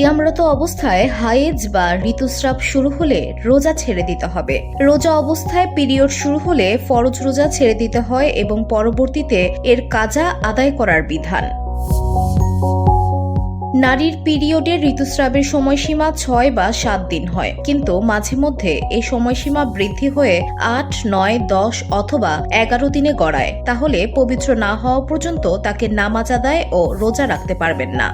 সিয়ামরত অবস্থায় হায়েজ বা ঋতুস্রাব শুরু হলে রোজা ছেড়ে দিতে হবে। রোজা অবস্থায় পিরিয়ড শুরু হলে ফরজ রোজা ছেড়ে দিতে হয় এবং পরবর্তীতে এর কাজা আদায় করার বিধান। নারীর পিরিয়ডের ঋতুস্রাবের সময়সীমা ৬ বা ৭ দিন হয়, কিন্তু মাঝে মধ্যে এই সময়সীমা বৃদ্ধি হয়ে ৮, ৯, ১০ অথবা ১১ দিনে গড়ায়। তাহলে পবিত্র না হওয়া পর্যন্ত তাকে নামাজ আদায় ও রোজা রাখতে পারবেন না।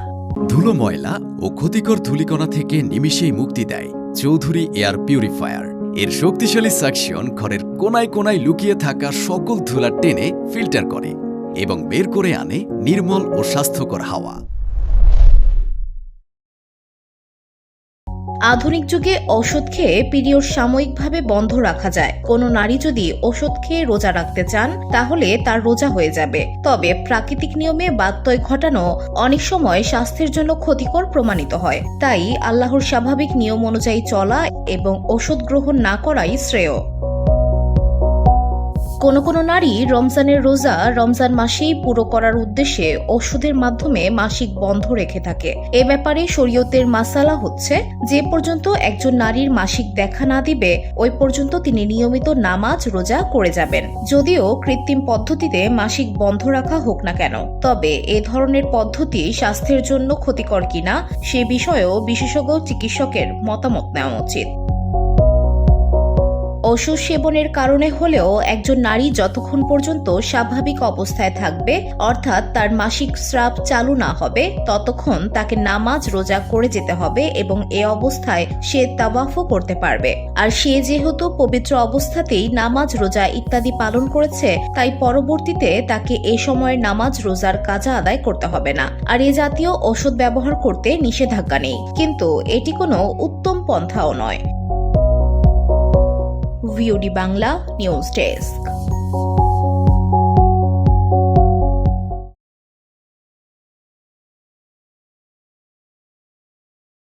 ধুলো, ময়লা ও ক্ষতিকর ধূলিকণা থেকে নিমিষেই মুক্তি দেয় চৌধুরী এয়ার পিউরিফায়ার। এর শক্তিশালী সাকশন ঘরের কোনায় কোনায় লুকিয়ে থাকা সকল ধুলা টেনে ফিল্টার করে এবং বের করে আনে নির্মল ও স্বাস্থ্যকর হাওয়া। আধুনিক যুগে ওষুধ খেয়ে পিরিয়ড সাময়িকভাবে বন্ধ রাখা যায়। কোনো নারী যদি ওষুধ খেয়ে রোজা রাখতে চান তাহলে তার রোজা হয়ে যাবে। তবে প্রাকৃতিক নিয়মে ব্যত্যয় ঘটানো অনেক সময় স্বাস্থ্যের জন্য ক্ষতিকর প্রমাণিত হয়। তাই আল্লাহর স্বাভাবিক নিয়ম অনুযায়ী চলা এবং ওষুধ গ্রহণ না করাই শ্রেয়। কোনো নারী রমজানের রোজা রমজান মাসেই পুরো করার উদ্দেশ্যে ওষুধের মাধ্যমে মাসিক বন্ধ রেখে থাকে। এ ব্যাপারে শরীয়তের মাসালা হচ্ছে, যে পর্যন্ত একজন নারীর মাসিক দেখা না দিবে ওই পর্যন্ত তিনি নিয়মিত নামাজ রোজা করে যাবেন, যদিও কৃত্রিম পদ্ধতিতে মাসিক বন্ধ রাখা হোক না কেন। তবে এ ধরনের পদ্ধতি স্বাস্থ্যের জন্য ক্ষতিকর কিনা সে বিষয়েও বিশেষজ্ঞ চিকিৎসকের মতামত নেওয়া উচিত। ওষুধ সেবনের কারণে হলেও একজন নারী যতক্ষণ পর্যন্ত স্বাভাবিক অবস্থায় থাকবে, অর্থাৎ তার মাসিক স্রাব চালু না হবে, ততক্ষণ তাকে নামাজ রোজা করে যেতে হবে এবং এ অবস্থায় সে তাওয়াফও করতে পারবে। আর সে যেহেতু পবিত্র অবস্থাতেই নামাজ রোজা ইত্যাদি পালন করেছে, তাই পরবর্তীতে তাকে এ সময়ের নামাজ রোজার কাজা আদায় করতে হবে না। আর এ জাতীয় ওষুধ ব্যবহার করতে নিষেধাজ্ঞা নেই, কিন্তু এটি কোনো উত্তম পন্থাও নয়। VOD Bangla news desk.